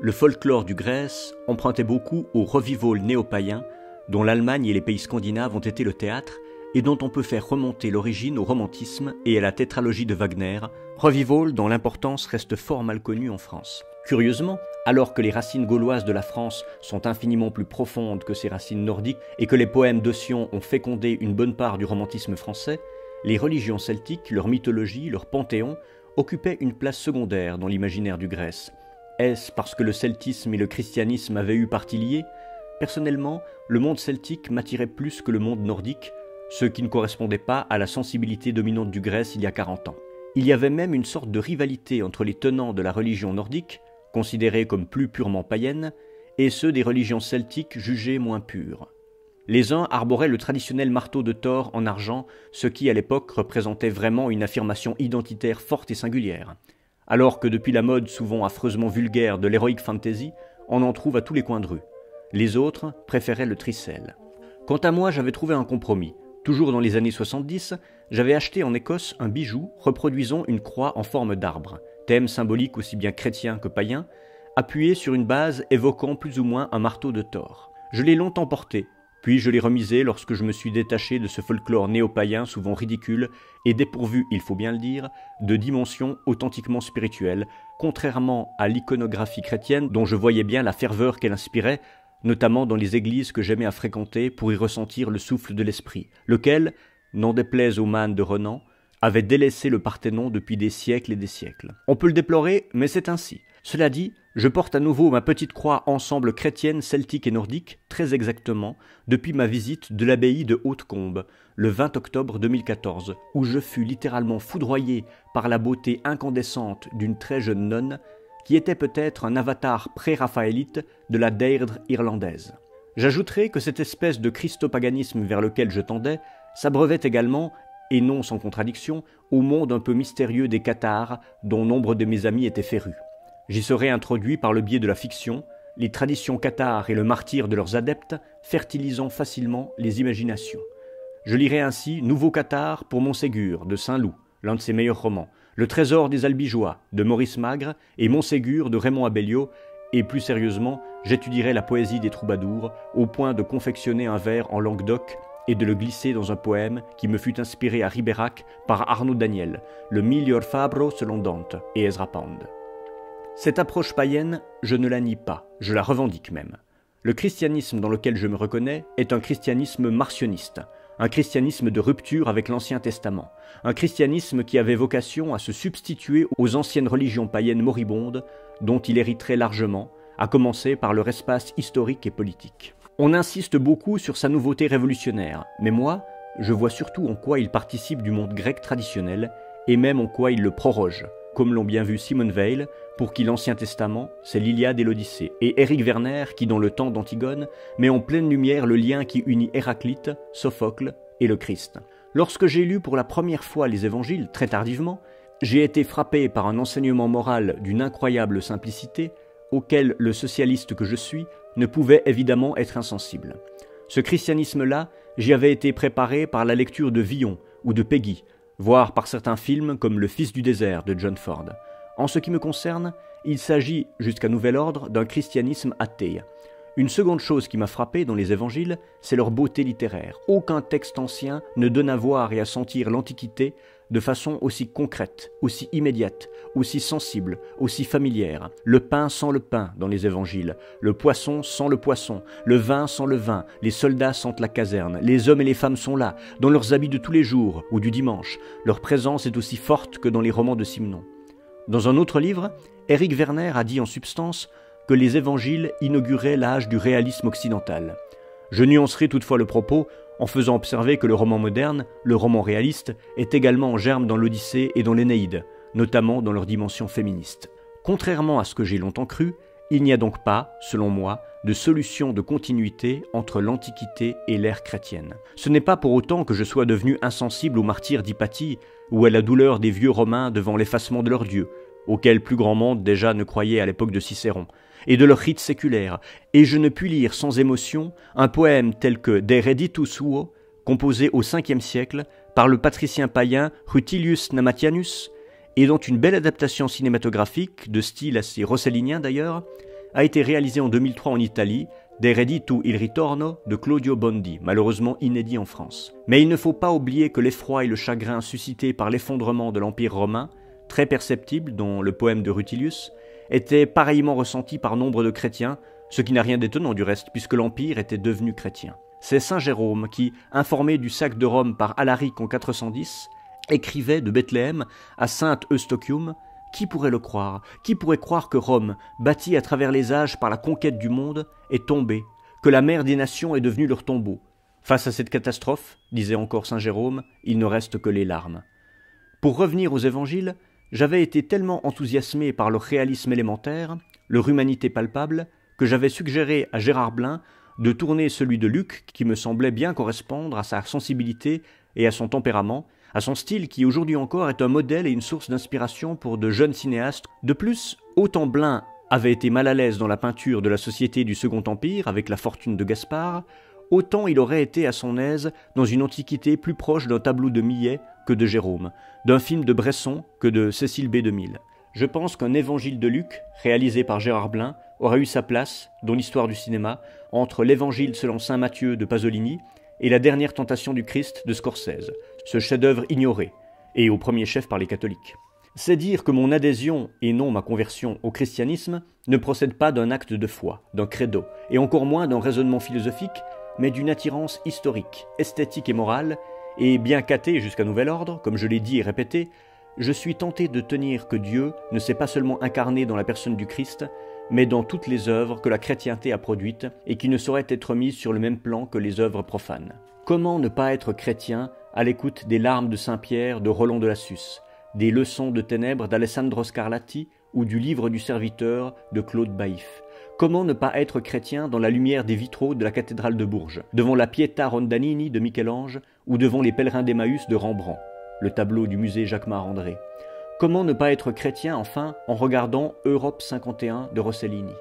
Le folklore du Grèce empruntait beaucoup au revival néo-païen dont l'Allemagne et les pays scandinaves ont été le théâtre et dont on peut faire remonter l'origine au romantisme et à la tétralogie de Wagner, revival dont l'importance reste fort mal connue en France. Curieusement, alors que les racines gauloises de la France sont infiniment plus profondes que ses racines nordiques et que les poèmes d'Ossian ont fécondé une bonne part du romantisme français, les religions celtiques, leur mythologie, leur panthéon occupaient une place secondaire dans l'imaginaire du Grèce. Est-ce parce que le celtisme et le christianisme avaient eu partie liée ? Personnellement, le monde celtique m'attirait plus que le monde nordique, ce qui ne correspondait pas à la sensibilité dominante du Grèce il y a 40 ans. Il y avait même une sorte de rivalité entre les tenants de la religion nordique, considérée comme plus purement païenne, et ceux des religions celtiques jugées moins pures. Les uns arboraient le traditionnel marteau de Thor en argent, ce qui à l'époque représentait vraiment une affirmation identitaire forte et singulière. Alors que depuis la mode souvent affreusement vulgaire de l'heroic fantasy, on en trouve à tous les coins de rue. Les autres préféraient le tricelle. Quant à moi, j'avais trouvé un compromis. Toujours dans les années 70, j'avais acheté en Écosse un bijou reproduisant une croix en forme d'arbre, thème symbolique aussi bien chrétien que païen, appuyé sur une base évoquant plus ou moins un marteau de Thor. Je l'ai longtemps porté, puis je l'ai remisé lorsque je me suis détaché de ce folklore néo-païen souvent ridicule et dépourvu, il faut bien le dire, de dimension authentiquement spirituelle, contrairement à l'iconographie chrétienne dont je voyais bien la ferveur qu'elle inspirait, notamment dans les églises que j'aimais à fréquenter pour y ressentir le souffle de l'esprit, lequel, n'en déplaise aux mânes de Renan, avait délaissé le Parthénon depuis des siècles et des siècles. On peut le déplorer, mais c'est ainsi. Cela dit, je porte à nouveau ma petite croix ensemble chrétienne, celtique et nordique, très exactement, depuis ma visite de l'abbaye de Hautecombe, le 20 octobre 2014, où je fus littéralement foudroyé par la beauté incandescente d'une très jeune nonne, qui était peut-être un avatar pré-raphaélite de la Deirdre irlandaise. J'ajouterai que cette espèce de christopaganisme vers lequel je tendais s'abreuvait également, et non sans contradiction, au monde un peu mystérieux des cathares, dont nombre de mes amis étaient férus. J'y serai introduit par le biais de la fiction, les traditions cathares et le martyre de leurs adeptes, fertilisant facilement les imaginations. Je lirai ainsi Nouveau Cathare pour Montségur de Saint-Loup, l'un de ses meilleurs romans, Le Trésor des Albigeois de Maurice Magre et Montségur de Raymond Abellio, et plus sérieusement, j'étudierai la poésie des troubadours au point de confectionner un vers en Languedoc et de le glisser dans un poème qui me fut inspiré à Ribérac par Arnaud Daniel, le Miglior Fabbro selon Dante et Ezra Pound. Cette approche païenne, je ne la nie pas, je la revendique même. Le christianisme dans lequel je me reconnais est un christianisme marcioniste, un christianisme de rupture avec l'Ancien Testament, un christianisme qui avait vocation à se substituer aux anciennes religions païennes moribondes dont il hériterait largement, à commencer par leur espace historique et politique. On insiste beaucoup sur sa nouveauté révolutionnaire, mais moi, je vois surtout en quoi il participe du monde grec traditionnel et même en quoi il le proroge, comme l'ont bien vu Simone Weil, pour qui l'Ancien Testament, c'est l'Iliade et l'Odyssée, et Éric Werner, qui dans le temps d'Antigone, met en pleine lumière le lien qui unit Héraclite, Sophocle et le Christ. Lorsque j'ai lu pour la première fois les évangiles, très tardivement, j'ai été frappé par un enseignement moral d'une incroyable simplicité, auquel le socialiste que je suis ne pouvait évidemment être insensible. Ce christianisme-là, j'y avais été préparé par la lecture de Villon ou de Peggy, voire par certains films comme Le Fils du désert de John Ford. En ce qui me concerne, il s'agit, jusqu'à nouvel ordre, d'un christianisme athée. Une seconde chose qui m'a frappé dans les évangiles, c'est leur beauté littéraire. Aucun texte ancien ne donne à voir et à sentir l'Antiquité de façon aussi concrète, aussi immédiate, aussi sensible, aussi familière. Le pain sans le pain dans les évangiles, le poisson sans le poisson, le vin sans le vin, les soldats sentent la caserne, les hommes et les femmes sont là, dans leurs habits de tous les jours ou du dimanche. Leur présence est aussi forte que dans les romans de Simenon. Dans un autre livre, Éric Werner a dit en substance que les évangiles inauguraient l'âge du réalisme occidental. Je nuancerai toutefois le propos en faisant observer que le roman moderne, le roman réaliste, est également en germe dans l'Odyssée et dans l'Énéide, notamment dans leur dimension féministe. Contrairement à ce que j'ai longtemps cru, il n'y a donc pas, selon moi, de solution de continuité entre l'Antiquité et l'ère chrétienne. Ce n'est pas pour autant que je sois devenu insensible aux martyrs d'Hypatie ou à la douleur des vieux Romains devant l'effacement de leurs dieux, auquel plus grand monde déjà ne croyait à l'époque de Cicéron, et de leurs rites séculaires, et je ne puis lire sans émotion un poème tel que De Reditu Suo, composé au Ve siècle par le patricien païen Rutilius Namatianus, et dont une belle adaptation cinématographique, de style assez rossellinien d'ailleurs, a été réalisée en 2003 en Italie, De Reditu il Ritorno de Claudio Bondi, malheureusement inédit en France. Mais il ne faut pas oublier que l'effroi et le chagrin suscités par l'effondrement de l'Empire romain, très perceptible dans le poème de Rutilius, étaient pareillement ressentis par nombre de chrétiens, ce qui n'a rien d'étonnant du reste, puisque l'Empire était devenu chrétien. C'est saint Jérôme qui, informé du sac de Rome par Alaric en 410, écrivait de Bethléem à sainte Eustochium: « Qui pourrait le croire? Qui pourrait croire que Rome, bâtie à travers les âges par la conquête du monde, est tombée, que la mère des nations est devenue leur tombeau? Face à cette catastrophe, disait encore saint Jérôme, il ne reste que les larmes. » Pour revenir aux évangiles, j'avais été tellement enthousiasmé par leur réalisme élémentaire, leur humanité palpable, que j'avais suggéré à Gérard Blin de tourner celui de Luc, qui me semblait bien correspondre à sa sensibilité et à son tempérament, à son style qui aujourd'hui encore est un modèle et une source d'inspiration pour de jeunes cinéastes. De plus, autant Blin avait été mal à l'aise dans la peinture de la société du Second Empire avec La Fortune de Gaspard, autant il aurait été à son aise dans une antiquité plus proche d'un tableau de Millet que de Jérôme, d'un film de Bresson que de Cécile B. 2000. Je pense qu'un évangile de Luc, réalisé par Gérard Blin, aurait eu sa place, dans l'histoire du cinéma, entre l'évangile selon saint Matthieu de Pasolini et la dernière tentation du Christ de Scorsese, ce chef-d'œuvre ignoré, et au premier chef par les catholiques. C'est dire que mon adhésion, et non ma conversion au christianisme, ne procède pas d'un acte de foi, d'un credo, et encore moins d'un raisonnement philosophique, mais d'une attirance historique, esthétique et morale, et bien qu'athée jusqu'à nouvel ordre, comme je l'ai dit et répété, je suis tenté de tenir que Dieu ne s'est pas seulement incarné dans la personne du Christ, mais dans toutes les œuvres que la chrétienté a produites et qui ne sauraient être mises sur le même plan que les œuvres profanes. Comment ne pas être chrétien à l'écoute des larmes de Saint-Pierre de Roland de Lassus, des leçons de ténèbres d'Alessandro Scarlatti ou du livre du serviteur de Claude Baïf? Comment ne pas être chrétien dans la lumière des vitraux de la cathédrale de Bourges, devant la Pietà Rondanini de Michel-Ange ou devant les pèlerins d'Emmaüs de Rembrandt, le tableau du musée Jacquemart-André? Comment ne pas être chrétien, enfin, en regardant Europe 51 de Rossellini?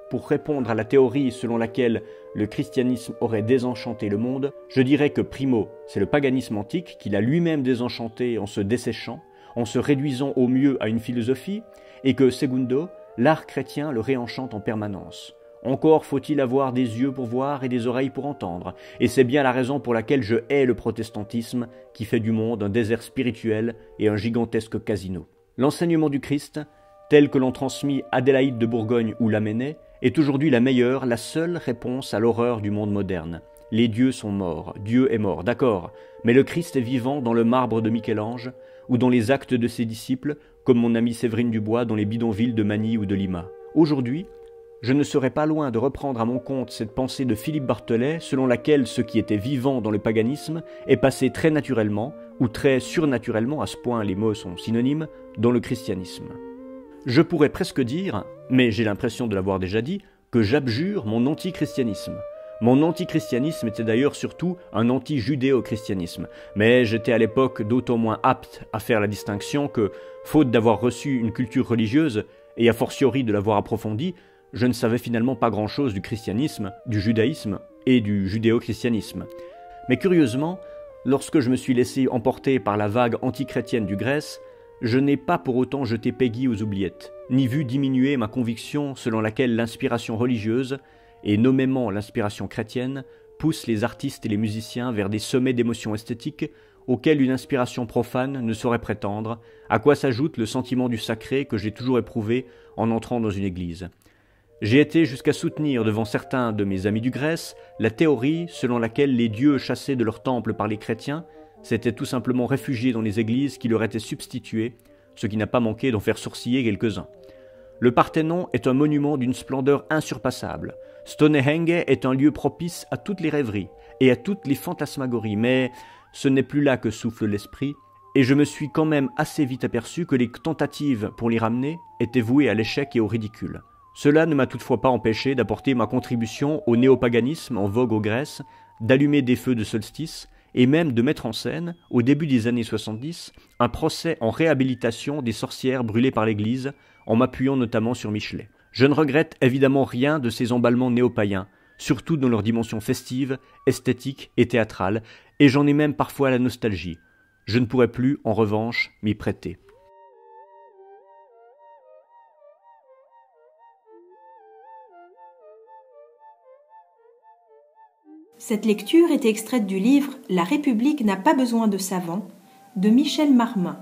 Pour répondre à la théorie selon laquelle le christianisme aurait désenchanté le monde, je dirais que primo, c'est le paganisme antique qui l'a lui-même désenchanté en se desséchant, en se réduisant au mieux à une philosophie, et que secundo, l'art chrétien le réenchante en permanence. Encore faut-il avoir des yeux pour voir et des oreilles pour entendre, et c'est bien la raison pour laquelle je hais le protestantisme qui fait du monde un désert spirituel et un gigantesque casino. L'enseignement du Christ, tel que l'ont transmis Adélaïde de Bourgogne ou Lamennais, est aujourd'hui la meilleure, la seule réponse à l'horreur du monde moderne. Les dieux sont morts, Dieu est mort, d'accord, mais le Christ est vivant dans le marbre de Michel-Ange ou dans les actes de ses disciples, comme mon amie Séverine Dubois dans les bidonvilles de Manille ou de Lima. Aujourd'hui, je ne serais pas loin de reprendre à mon compte cette pensée de Philippe Barthelet, selon laquelle ce qui était vivant dans le paganisme est passé très naturellement, ou très surnaturellement, à ce point les mots sont synonymes, dans le christianisme. Je pourrais presque dire, mais j'ai l'impression de l'avoir déjà dit, que j'abjure mon antichristianisme. Mon antichristianisme était d'ailleurs surtout un anti-judéo-christianisme, mais j'étais à l'époque d'autant moins apte à faire la distinction que, faute d'avoir reçu une culture religieuse, et a fortiori de l'avoir approfondie, je ne savais finalement pas grand-chose du christianisme, du judaïsme et du judéo-christianisme. Mais curieusement, lorsque je me suis laissé emporter par la vague antichrétienne du Grèce, je n'ai pas pour autant jeté Peggy aux oubliettes, ni vu diminuer ma conviction selon laquelle l'inspiration religieuse, et nommément l'inspiration chrétienne, pousse les artistes et les musiciens vers des sommets d'émotions esthétiques auxquels une inspiration profane ne saurait prétendre, à quoi s'ajoute le sentiment du sacré que j'ai toujours éprouvé en entrant dans une église. J'ai été jusqu'à soutenir devant certains de mes amis du Grèce la théorie selon laquelle les dieux chassés de leur temple par les chrétiens s'étaient tout simplement réfugiés dans les églises qui leur étaient substituées, ce qui n'a pas manqué d'en faire sourciller quelques-uns. Le Parthénon est un monument d'une splendeur insurpassable. Stonehenge est un lieu propice à toutes les rêveries et à toutes les fantasmagories, mais ce n'est plus là que souffle l'esprit, et je me suis quand même assez vite aperçu que les tentatives pour l'y ramener étaient vouées à l'échec et au ridicule. Cela ne m'a toutefois pas empêché d'apporter ma contribution au néopaganisme en vogue aux Grèces, d'allumer des feux de solstice, et même de mettre en scène, au début des années 70, un procès en réhabilitation des sorcières brûlées par l'Église, en m'appuyant notamment sur Michelet. Je ne regrette évidemment rien de ces emballements néo-païens, surtout dans leur dimension festive, esthétique et théâtrale, et j'en ai même parfois la nostalgie. Je ne pourrais plus, en revanche, m'y prêter. Cette lecture est extraite du livre « La République n'a pas besoin de savants » de Michel Marmin,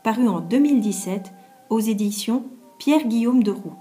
paru en 2017 aux éditions Pierre-Guillaume Deroux.